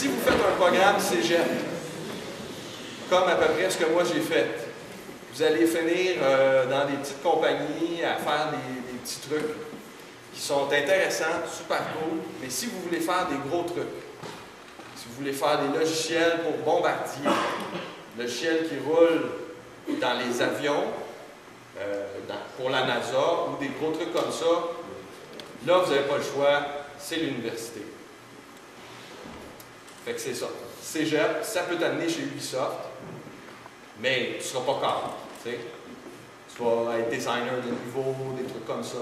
Si vous faites un programme cégep, comme à peu près ce que moi j'ai fait, vous allez finir dans des petites compagnies à faire des petits trucs qui sont intéressants, super cool, mais si vous voulez faire des gros trucs, si vous voulez faire des logiciels pour Bombardier, logiciels qui roulent dans les avions, pour la NASA, ou des gros trucs comme ça, là, vous n'avez pas le choix, c'est l'université. Fait que c'est ça. Cégep, ça peut t'amener chez Ubisoft, mais tu ne seras pas cadre. Tu vas être designer de niveau, des trucs comme ça.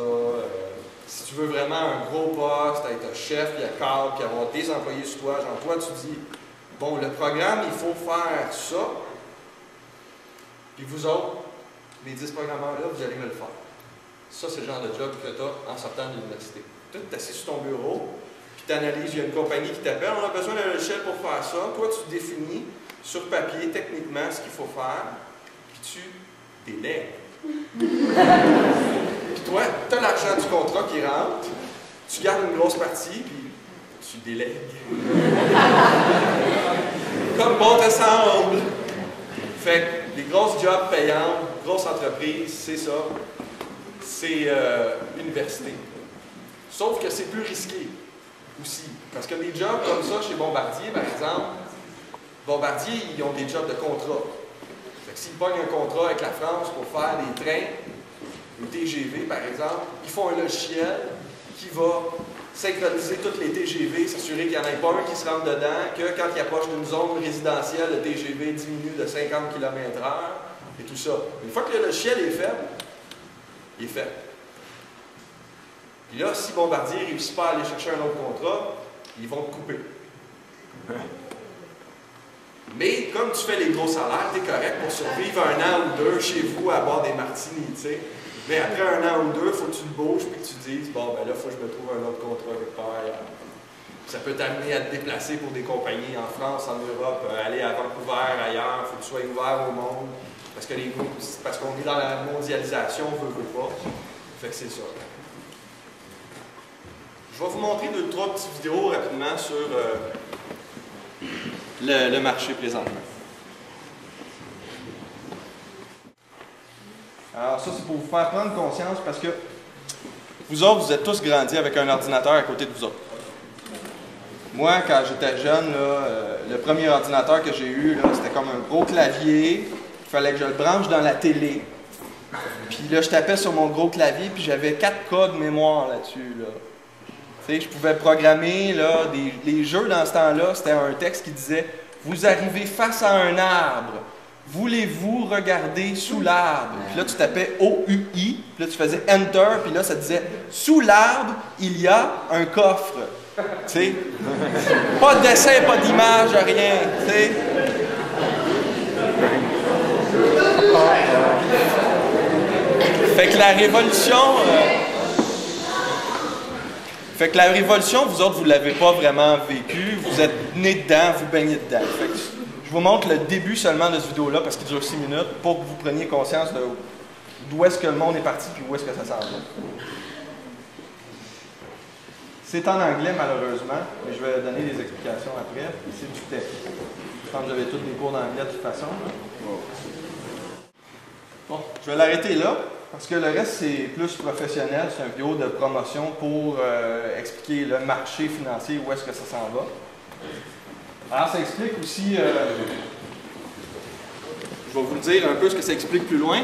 Si tu veux vraiment un gros poste, être un chef, puis un cadre, puis avoir des employés sur toi, genre toi, tu dis, bon, le programme, il faut faire ça, puis vous autres, les 10 programmeurs-là, vous allez me le faire. Ça, c'est le genre de job que tu as en sortant de l'université. Tu es assis sur ton bureau, puis tu analyses, il y a une compagnie qui t'appelle, on a besoin d'un logiciel pour faire ça. Toi, tu définis sur papier, techniquement, ce qu'il faut faire, puis tu délègues. Puis toi, tu as l'argent du contrat qui rentre, tu gardes une grosse partie, puis tu délègues. Comme bon te semble. Fait que des grosses jobs payantes, grosses entreprises, c'est ça. C'est université. Sauf que c'est plus risqué aussi. Parce que des jobs comme ça chez Bombardier, par exemple, Bombardier, ils ont des jobs de contrat. Fait que s'ils pognent un contrat avec la France pour faire des trains, des TGV par exemple, ils font un logiciel qui va synchroniser toutes les TGV, s'assurer qu'il n'y en ait pas un qui se rentre dedans, que quand il approche d'une zone résidentielle, le TGV diminue de 50 km/h et tout ça. Une fois que le logiciel est fait, il est fait. Puis là, si Bombardier ne réussit pas à aller chercher un autre contrat, ils vont te couper. Mais comme tu fais les gros salaires, tu es correct pour survivre 1 an ou 2 chez vous à boire des martinis, tu sais. Mais après 1 an ou 2, il faut que tu te bouges et que tu te dises, bon, ben là, il faut que je me trouve un autre contrat quelque part ailleurs. Ça peut t'amener à te déplacer pour des compagnies en France, en Europe, aller à Vancouver, ailleurs, il faut que tu sois ouvert au monde. Parce qu'on est dans la mondialisation, on veut pas. Fait que c'est ça. Je vais vous montrer 2-3 petites vidéos rapidement sur le marché présentement. Alors ça, c'est pour vous faire prendre conscience parce que vous autres, vous êtes tous grandis avec un ordinateur à côté de vous autres. Moi, quand j'étais jeune, là, le premier ordinateur que j'ai eu, c'était comme un gros clavier. Il fallait que je le branche dans la télé. Puis là, je tapais sur mon gros clavier, puis j'avais 4 codes mémoire là-dessus. Là. Tu sais, je pouvais programmer là, les jeux dans ce temps-là, c'était un texte qui disait « Vous arrivez face à un arbre. Voulez-vous regarder sous l'arbre? » Puis là, tu tapais OUI, puis là, tu faisais Enter, puis là, ça disait « Sous l'arbre, il y a un coffre. » Tu sais? Pas de dessin, pas d'image, rien. Tu sais? Fait que la révolution, vous autres, vous ne l'avez pas vraiment vécue. Vous êtes nés dedans, vous baignez dedans. Fait que je vous montre le début seulement de cette vidéo-là, parce qu'il dure 6 minutes, pour que vous preniez conscience d'où est-ce que le monde est parti, puis où est-ce que ça s'en va. C'est en anglais, malheureusement, mais je vais donner des explications après. C'est du texte. Je pense que j'avais tous les cours d'anglais de toute façon. Bon, je vais l'arrêter là, parce que le reste, c'est plus professionnel. C'est une vidéo de promotion pour expliquer le marché financier, où est-ce que ça s'en va. Alors, ça explique aussi... je vais vous le dire un peu ce que ça explique plus loin.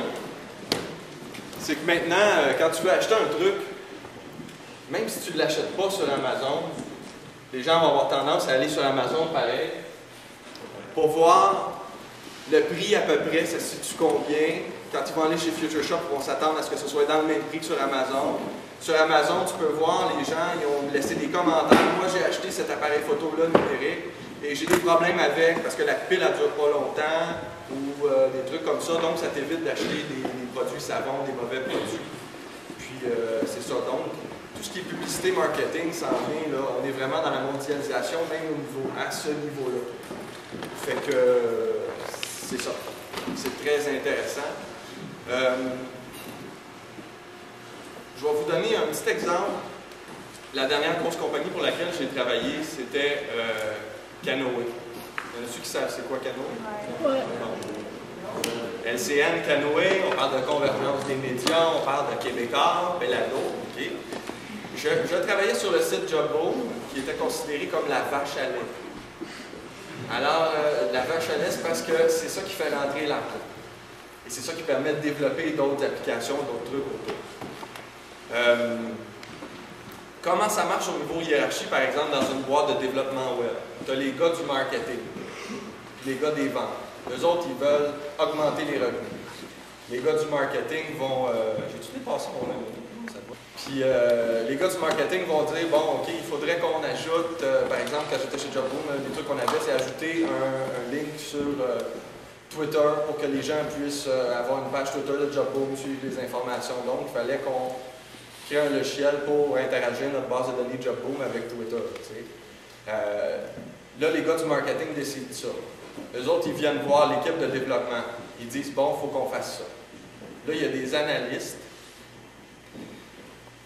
C'est que maintenant, quand tu veux acheter un truc, même si tu ne l'achètes pas sur Amazon, les gens vont avoir tendance à aller sur Amazon pareil, pour voir le prix à peu près, ça se situe combien. Quand ils vont aller chez Future Shop, ils vont s'attendre à ce que ce soit dans le même prix que sur Amazon. Sur Amazon, tu peux voir, les gens, ils ont laissé des commentaires. Moi, j'ai acheté cet appareil photo-là numérique et j'ai des problèmes avec parce que la pile, elle ne dure pas longtemps ou des trucs comme ça. Donc, ça t'évite d'acheter des produits savons, des mauvais produits. Puis, c'est ça. Donc, tout ce qui est publicité, marketing, s'en vient, là, on est vraiment dans la mondialisation, même à ce niveau-là. Fait que c'est ça. C'est très intéressant. Je vais vous donner un petit exemple. La dernière grosse compagnie pour laquelle j'ai travaillé, c'était Canoë. Il y en a ceux qui savent c'est quoi Canoë? Ouais. Bon. LCN, Canoë, on parle de convergence des médias, on parle de Québécois, Belado. Okay. Je travaillais sur le site Jobboom, qui était considéré comme la vache à lait. Alors, la vache à lait, c'est parce que c'est ça qui fait rentrer l'argent. Et c'est ça qui permet de développer d'autres applications, d'autres trucs autour. Comment ça marche au niveau hiérarchie, par exemple, dans une boîte de développement web? Tu as les gars du marketing, les gars des ventes. Eux autres, ils veulent augmenter les revenus. Les gars du marketing vont... J'ai-tu dépassé mon nom? Puis les gars du marketing vont dire, bon, OK, il faudrait qu'on ajoute, par exemple, quand j'étais chez Jobboom, les trucs qu'on avait, c'est ajouter un link sur Twitter pour que les gens puissent avoir une page Twitter de Jobboom, suivre les informations. Donc, il fallait qu'on crée un logiciel pour interagir notre base de données Jobboom avec Twitter. Là, les gars du marketing décident ça. Eux autres, ils viennent voir l'équipe de développement. Ils disent, bon, il faut qu'on fasse ça. Là, il y a des analystes.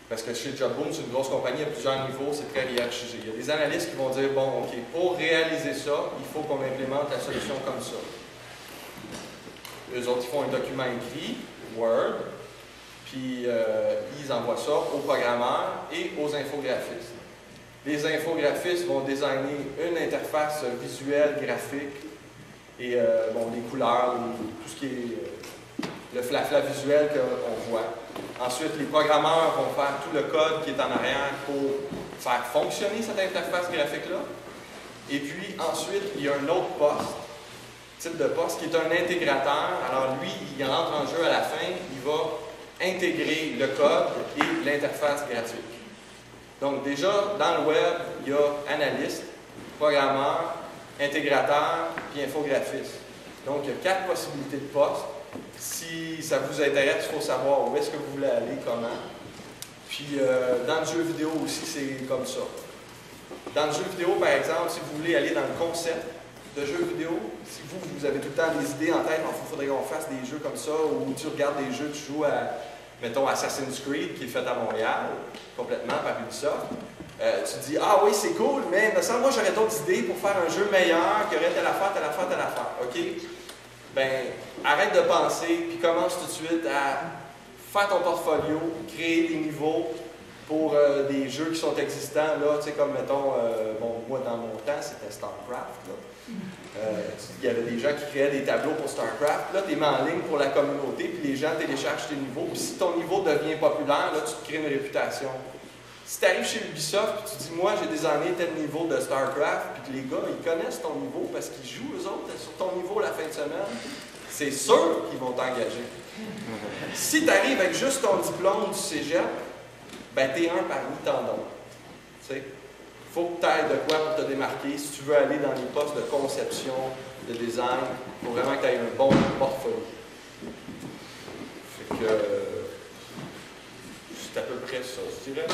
Parce que chez Jobboom, c'est une grosse compagnie à plusieurs niveaux, c'est très hiérarchisé. Il y a des analystes qui vont dire, bon, OK, pour réaliser ça, il faut qu'on implémente la solution comme ça. Eux autres, ils font un document écrit, Word, puis ils envoient ça aux programmeurs et aux infographistes. Les infographistes vont designer une interface visuelle, graphique, et bon, les couleurs, tout ce qui est le flafla visuel qu'on voit. Ensuite, les programmeurs vont faire tout le code qui est en arrière pour faire fonctionner cette interface graphique-là. Et puis, ensuite, il y a un autre poste, type de poste, qui est un intégrateur. Alors, lui, il entre en jeu à la fin, il va intégrer le code et l'interface graphique. Donc, déjà, dans le web, il y a analyste, programmeur, intégrateur, puis infographiste. Donc, il y a 4 possibilités de postes. Si ça vous intéresse, il faut savoir où est-ce que vous voulez aller, comment. Puis, dans le jeu vidéo aussi, c'est comme ça. Dans le jeu vidéo, par exemple, si vous voulez aller dans le concept de jeu vidéo, si vous avez tout le temps des idées en tête, il faudrait qu'on fasse des jeux comme ça, ou tu regardes des jeux, tu joues à, mettons, Assassin's Creed, qui est fait à Montréal, complètement par Ubisoft. Tu te dis, ah oui, c'est cool, mais me semble, moi, j'aurais d'autres idées pour faire un jeu meilleur, qui aurait telle affaire, telle affaire, telle affaire. OK? Ben, arrête de penser, puis commence tout de suite à faire ton portfolio, créer des niveaux pour des jeux qui sont existants, là, tu sais, comme, mettons, bon, moi, dans mon temps, c'était StarCraft, là. Il y avait des gens qui créaient des tableaux pour StarCraft. Là, tu es mis en ligne pour la communauté, puis les gens téléchargent tes niveaux. Puis si ton niveau devient populaire, là, tu te crées une réputation. Si tu arrives chez Ubisoft, puis tu dis, moi, j'ai designé tel niveau de StarCraft, puis que les gars, ils connaissent ton niveau parce qu'ils jouent, eux autres, sur ton niveau la fin de semaine, c'est sûr qu'ils vont t'engager. Si tu arrives avec juste ton diplôme du cégep, ben, tu es un parmi tant d'autres. Tu sais? Il faut que tu ailles de quoi pour te démarquer. Si tu veux aller dans les postes de conception, de design, il faut vraiment que tu aies un bon portfolio. Fait que c'est à peu près ça, je dirais.